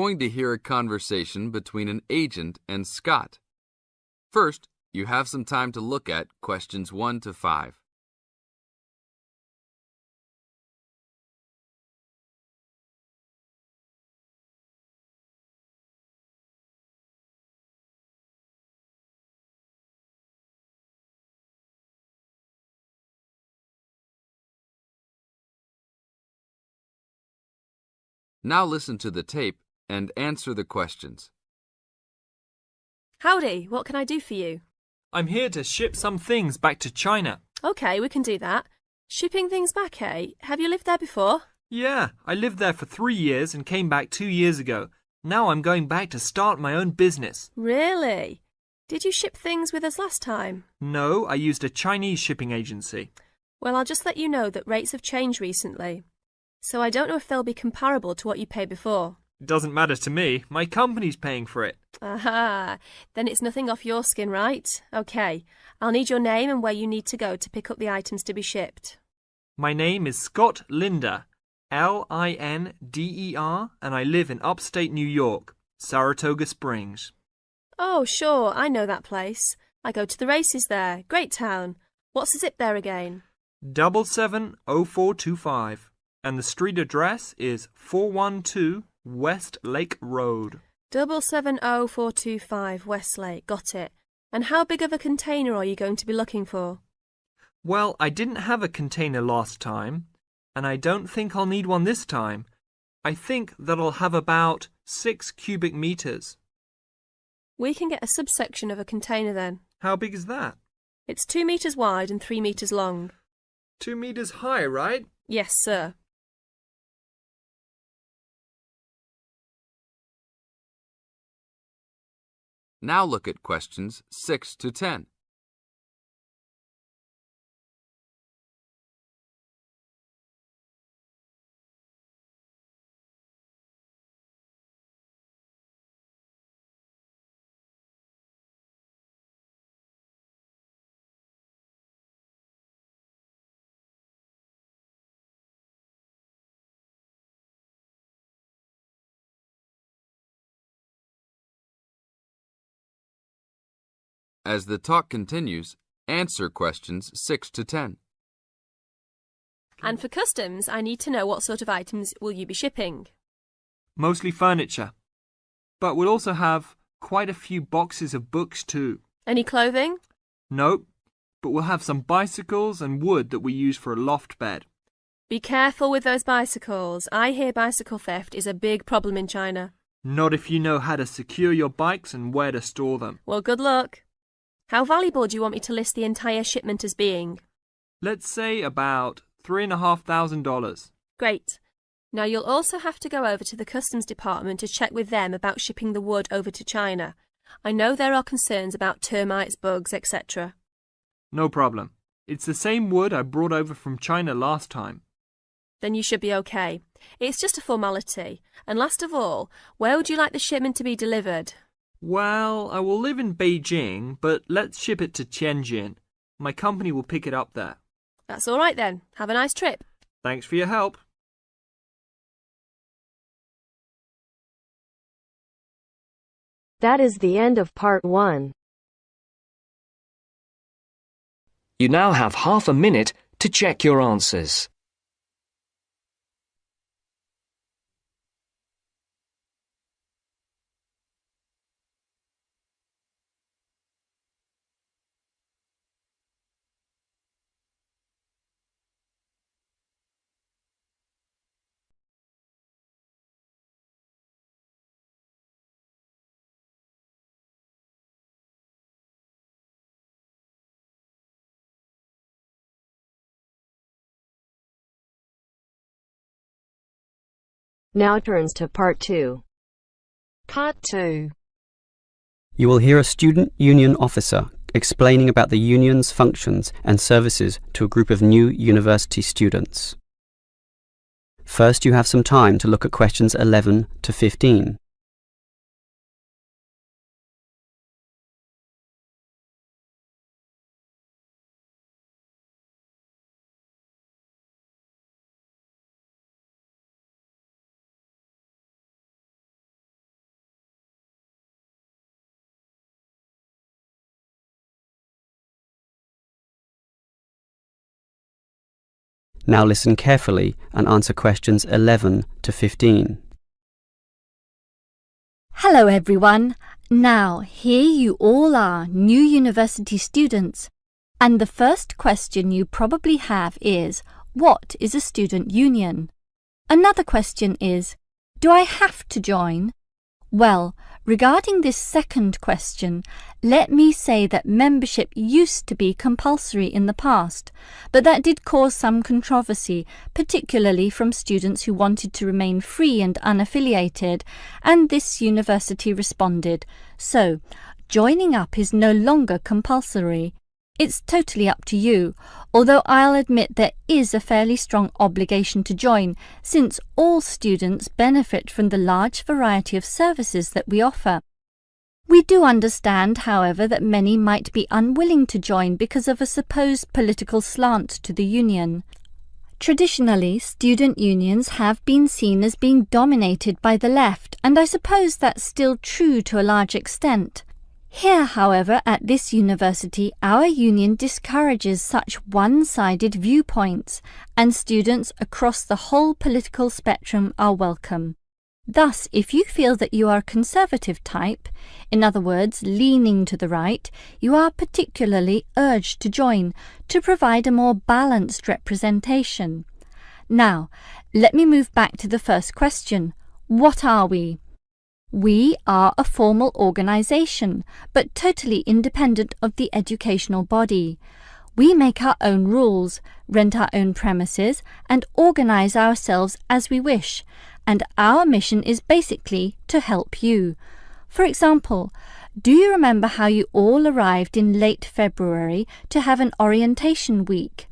going to hear a conversation between an agent and Scott. First, you have some time to look at questions 1 to 5. Now listen to the tape and answer the questions. Howdy, what can I do for you? I'm here to ship some things back to China. Okay, we can do that. Shipping things back, eh? Have you lived there before? Yeah, I lived there for 3 years and came back 2 years ago. Now I'm going back to start my own business. Really? Did you ship things with us last time? No, I used a Chinese shipping agency. Well, I'll just let you know that rates have changed recently. So I don't know if they'll be comparable to what you paid before. It doesn't matter to me. My company's paying for it. Aha, then it's nothing off your skin, right? Okay, I'll need your name and where you need to go to pick up the items to be shipped. My name is Scott Linder, Linder, and I live in upstate New York, Saratoga Springs. Oh, sure, I know that place. I go to the races there. Great town. What's the zip there again? 770425. And the street address is 412 West Lake Road. 770425 Westlake, got it. And how big of a container are you going to be looking for? Well, I didn't have a container last time, and I don't think I'll need one this time. I think that I'll have about 6 cubic meters. We can get a subsection of a container then. How big is that? It's 2 meters wide and 3 meters long. 2 meters high, right? Yes, sir. Now look at questions 6 to 10. As the talk continues, answer questions 6 to 10. And for customs, I need to know what sort of items will you be shipping? Mostly furniture. But we'll also have quite a few boxes of books too. Any clothing? Nope, but we'll have some bicycles and wood that we use for a loft bed. Be careful with those bicycles. I hear bicycle theft is a big problem in China. Not if you know how to secure your bikes and where to store them. Well, good luck. How valuable do you want me to list the entire shipment as being? Let's say about $3,500. Great. Now you'll also have to go over to the customs department to check with them about shipping the wood over to China. I know there are concerns about termites, bugs, etc. No problem. It's the same wood I brought over from China last time. Then you should be okay. It's just a formality. And last of all, where would you like the shipment to be delivered? Well, I will live in Beijing, but let's ship it to Tianjin. My company will pick it up there. That's all right then. Have a nice trip. Thanks for your help. That is the end of part 1. You now have half a minute to check your answers. Now turns to part 2. Part 2. You will hear a student union officer explaining about the union's functions and services to a group of new university students. First, you have some time to look at questions 11 to 15. Now listen carefully and answer questions 11 to 15. Hello everyone. Now, here you all are, new university students. And the first question you probably have is, what is a student union? Another question is, do I have to join? Well, regarding this second question, let me say that membership used to be compulsory in the past, but that did cause some controversy, particularly from students who wanted to remain free and unaffiliated, and this university responded. So, joining up is no longer compulsory. It's totally up to you, although I'll admit there is a fairly strong obligation to join, since all students benefit from the large variety of services that we offer. We do understand, however, that many might be unwilling to join because of a supposed political slant to the union. Traditionally, student unions have been seen as being dominated by the left, and I suppose that's still true to a large extent. Here, however, at this university, our union discourages such one-sided viewpoints, and students across the whole political spectrum are welcome. Thus, if you feel that you are a conservative type, in other words, leaning to the right, you are particularly urged to join to provide a more balanced representation. Now, let me move back to the first question. What are we? We are a formal organisation, but totally independent of the educational body. We make our own rules, rent our own premises, and organise ourselves as we wish, and our mission is basically to help you. For example, do you remember how you all arrived in late February to have an orientation week?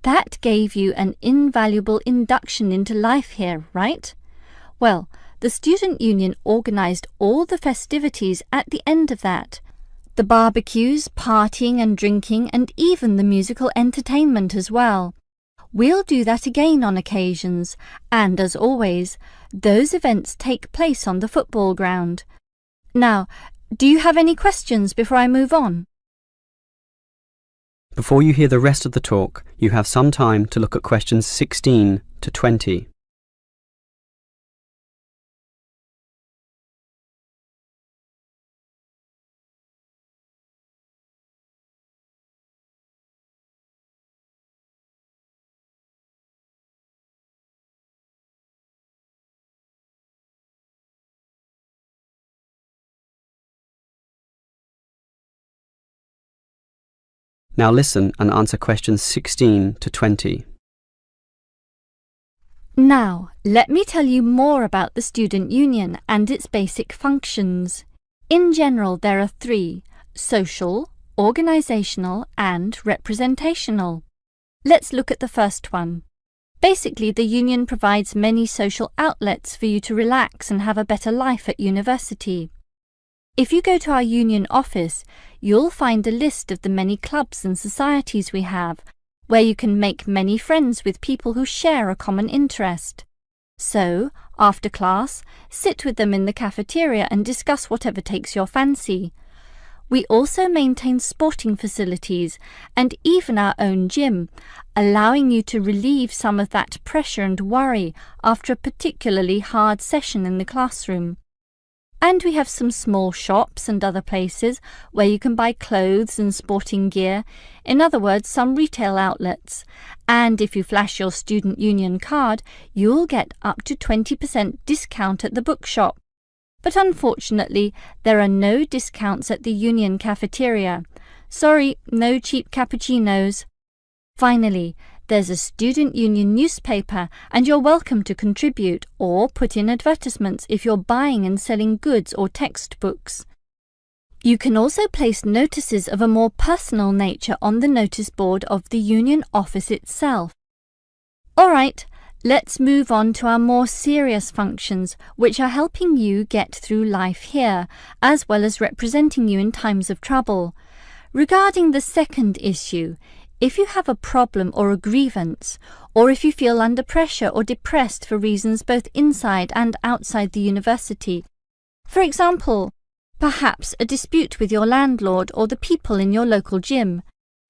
That gave you an invaluable induction into life here, right? Well, the student union organised all the festivities at the end of that. The barbecues, partying and drinking, and even the musical entertainment as well. We'll do that again on occasions, and as always, those events take place on the football ground. Now, do you have any questions before I move on? Before you hear the rest of the talk, you have some time to look at questions 16 to 20. Now listen and answer questions 16 to 20. Now, let me tell you more about the student union and its basic functions. In general, there are three: social, organisational, and representational. Let's look at the first one. Basically, the union provides many social outlets for you to relax and have a better life at university. If you go to our union office, you'll find a list of the many clubs and societies we have, where you can make many friends with people who share a common interest. So, after class, sit with them in the cafeteria and discuss whatever takes your fancy. We also maintain sporting facilities and even our own gym, allowing you to relieve some of that pressure and worry after a particularly hard session in the classroom. And we have some small shops and other places where you can buy clothes and sporting gear, in other words, some retail outlets. And if you flash your student union card, you'll get up to 20% discount at the bookshop. But unfortunately, there are no discounts at the union cafeteria. Sorry, no cheap cappuccinos. Finally, there's a student union newspaper, and you're welcome to contribute or put in advertisements if you're buying and selling goods or textbooks. You can also place notices of a more personal nature on the notice board of the union office itself. All right, let's move on to our more serious functions, which are helping you get through life here, as well as representing you in times of trouble. Regarding the second issue, if you have a problem or a grievance, or if you feel under pressure or depressed for reasons both inside and outside the university, for example, perhaps a dispute with your landlord or the people in your local gym,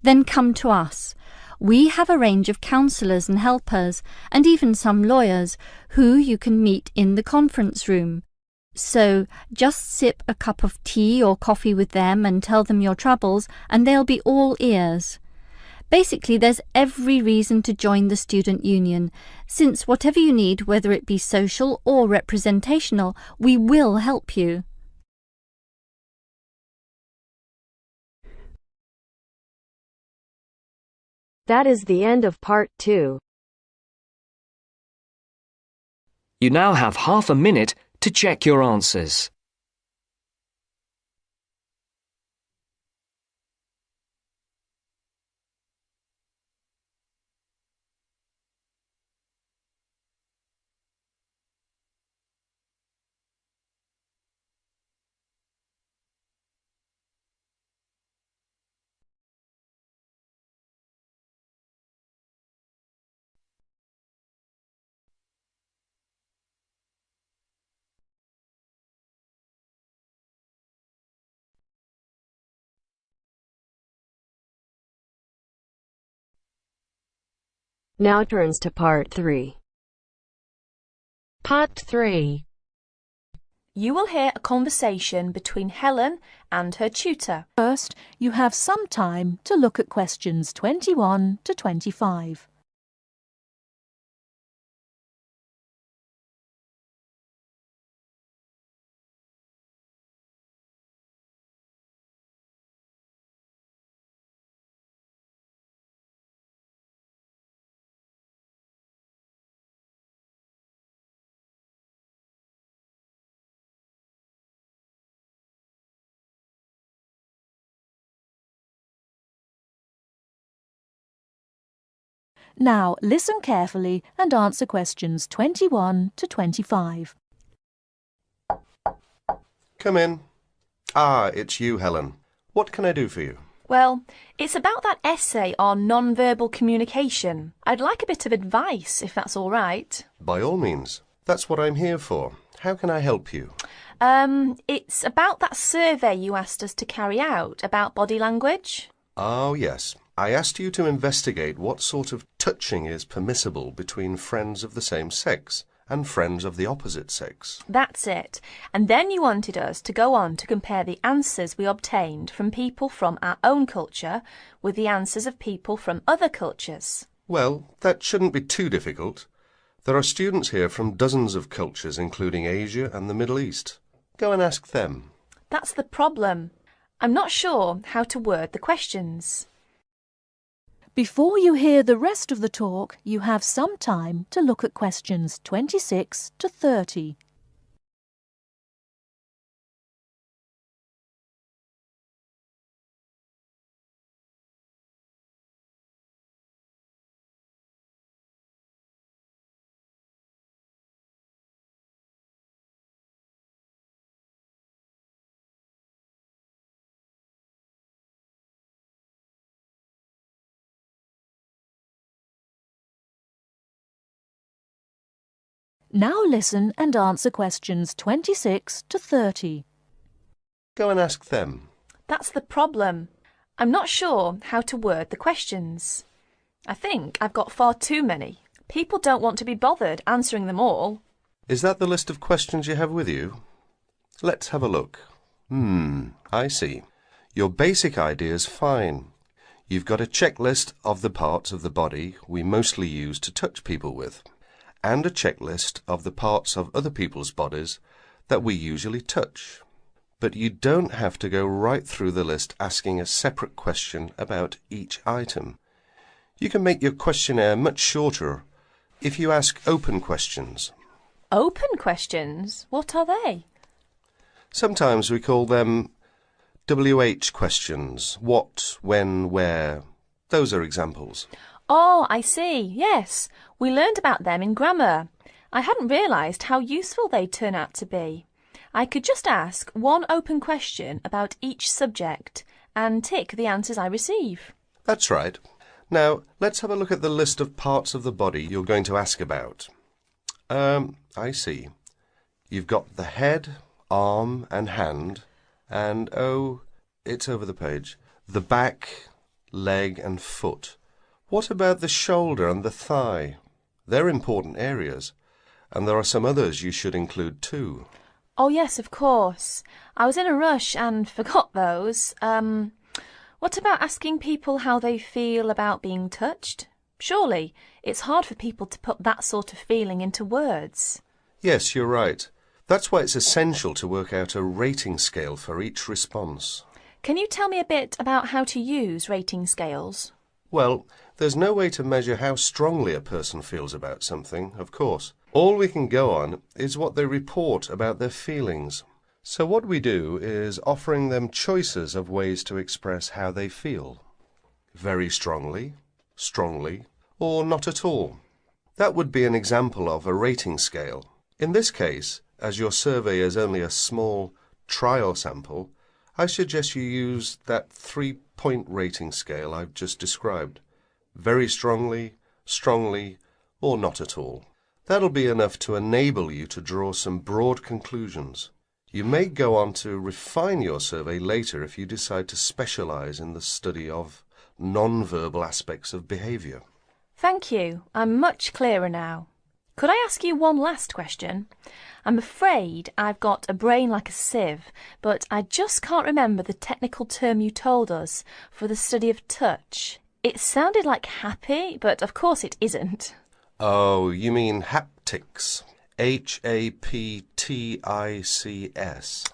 then come to us. We have a range of counsellors and helpers, and even some lawyers, who you can meet in the conference room. So just sip a cup of tea or coffee with them and tell them your troubles, and they'll be all ears. Basically, there's every reason to join the student union, since whatever you need, whether it be social or representational, we will help you. That is the end of part 2. You now have half a minute to check your answers. Now turns to part 3. Part 3. You will hear a conversation between Helen and her tutor. First, you have some time to look at questions 21 to 25. Now listen carefully and answer questions 21 to 25. Come in. Ah, it's you, Helen. What can I do for you? Well, it's about that essay on non-verbal communication. I'd like a bit of advice, if that's all right. By all means. That's what I'm here for. How can I help you? It's about that survey you asked us to carry out about body language. Oh, yes. I asked you to investigate what sort of touching is permissible between friends of the same sex and friends of the opposite sex. That's it. And then you wanted us to go on to compare the answers we obtained from people from our own culture with the answers of people from other cultures. Well, that shouldn't be too difficult. There are students here from dozens of cultures, including Asia and the Middle East. Go and ask them. That's the problem. I'm not sure how to word the questions. Before you hear the rest of the talk, you have some time to look at questions 26 to 30. Now listen and answer questions 26 to 30. Go and ask them. That's the problem. I'm not sure how to word the questions. I think I've got far too many. People don't want to be bothered answering them all. Is that the list of questions you have with you? Let's have a look. I see. Your basic idea is fine. You've got a checklist of the parts of the body we mostly use to touch people with, and a checklist of the parts of other people's bodies that we usually touch. But you don't have to go right through the list asking a separate question about each item. You can make your questionnaire much shorter if you ask open questions. Open questions? What are they? Sometimes we call them WH questions. What, when, where. Those are examples. Oh, I see. Yes, we learned about them in grammar. I hadn't realised how useful they'd turn out to be. I could just ask one open question about each subject and tick the answers I receive. That's right. Now, let's have a look at the list of parts of the body you're going to ask about. I see. You've got the head, arm and hand, and, oh, it's over the page, the back, leg and foot. What about the shoulder and the thigh? They're important areas, and there are some others you should include too. Oh, yes, of course. I was in a rush and forgot those. What about asking people how they feel about being touched? Surely it's hard for people to put that sort of feeling into words. Yes, you're right. That's why it's essential to work out a rating scale for each response. Can you tell me a bit about how to use rating scales? Well, there's no way to measure how strongly a person feels about something, of course. All we can go on is what they report about their feelings. So what we do is offering them choices of ways to express how they feel. Very strongly, strongly, or not at all. That would be an example of a rating scale. In this case, as your survey is only a small trial sample, I suggest you use that 3-point rating scale I've just described. Very strongly, strongly, or not at all. That'll be enough to enable you to draw some broad conclusions. You may go on to refine your survey later if you decide to specialize in the study of non-verbal aspects of behavior. Thank you. I'm much clearer now. Could I ask you one last question? I'm afraid I've got a brain like a sieve, but I just can't remember the technical term you told us for the study of touch. It sounded like happy, but of course it isn't. Oh, you mean haptics. Haptics.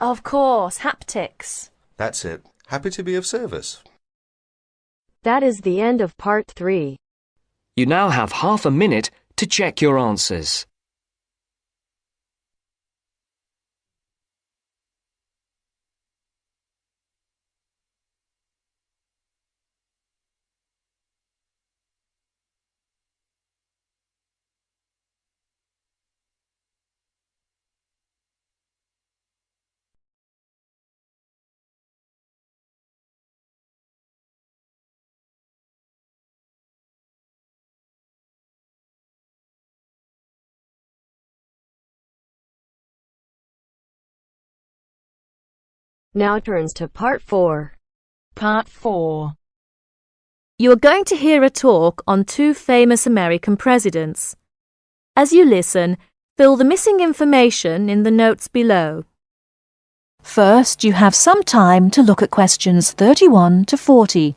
Of course, haptics. That's it. Happy to be of service. That is the end of part 3. You now have half a minute to check your answers. Now turns to part 4. Part 4. You are going to hear a talk on 2 famous American presidents. As you listen, fill the missing information in the notes below. First, you have some time to look at questions 31 to 40.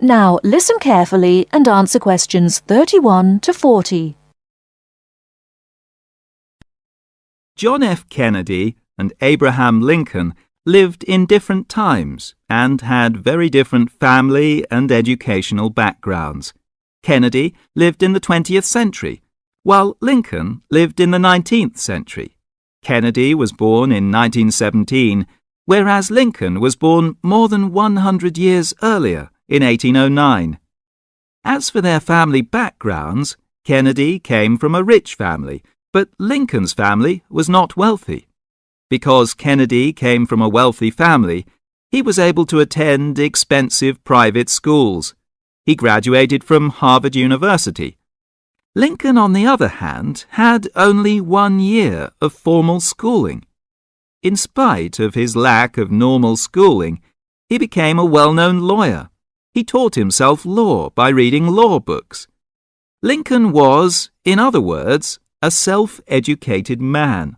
Now listen carefully and answer questions 31 to 40. John F. Kennedy and Abraham Lincoln lived in different times and had very different family and educational backgrounds. Kennedy lived in the 20th century, while Lincoln lived in the 19th century. Kennedy was born in 1917, whereas Lincoln was born more than 100 years earlier, in 1809. As for their family backgrounds, Kennedy came from a rich family, but Lincoln's family was not wealthy. Because Kennedy came from a wealthy family, he was able to attend expensive private schools. He graduated from Harvard University. Lincoln, on the other hand, had only 1 year of formal schooling. In spite of his lack of normal schooling, he became a well-known lawyer. He taught himself law by reading law books. Lincoln was, in other words, a self-educated man.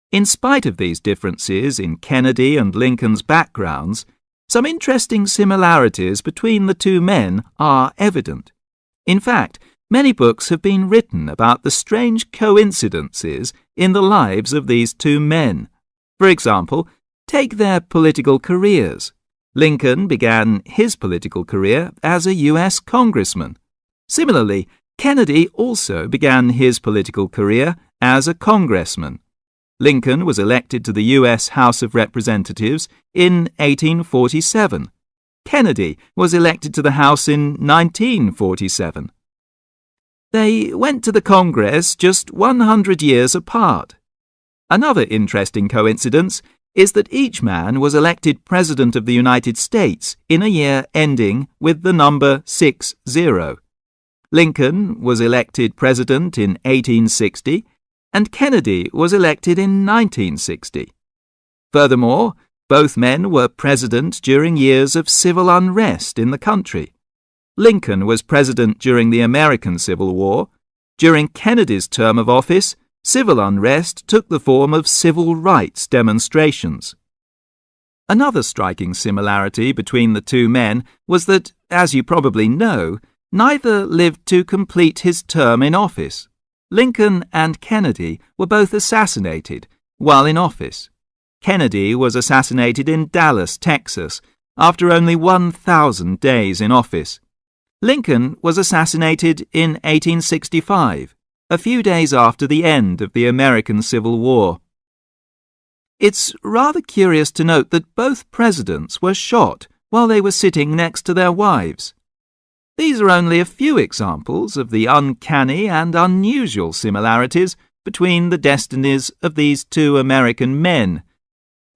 In spite of these differences in Kennedy and Lincoln's backgrounds, some interesting similarities between the 2 men are evident. In fact, many books have been written about the strange coincidences in the lives of these 2 men. For example, take their political careers. Lincoln began his political career as a U.S. congressman. Similarly, Kennedy also began his political career as a congressman. Lincoln was elected to the U.S. House of Representatives in 1847. Kennedy was elected to the House in 1947. They went to the Congress just 100 years apart. Another interesting coincidence is that each man was elected President of the United States in a year ending with the number 60. Lincoln was elected President in 1860, and Kennedy was elected in 1960. Furthermore, both men were president during years of civil unrest in the country. Lincoln was president during the American Civil War. During Kennedy's term of office, civil unrest took the form of civil rights demonstrations. Another striking similarity between the two men was that, as you probably know, neither lived to complete his term in office. Lincoln and Kennedy were both assassinated while in office. Kennedy was assassinated in Dallas, Texas, after only 1,000 days in office. Lincoln was assassinated in 1865, a few days after the end of the American Civil War. It's rather curious to note that both presidents were shot while they were sitting next to their wives. These are only a few examples of the uncanny and unusual similarities between the destinies of these two American men,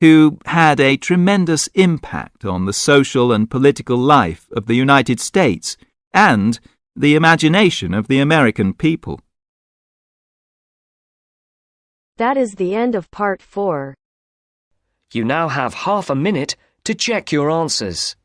who had a tremendous impact on the social and political life of the United States and the imagination of the American people. That is the end of part 4. You now have half a minute to check your answers.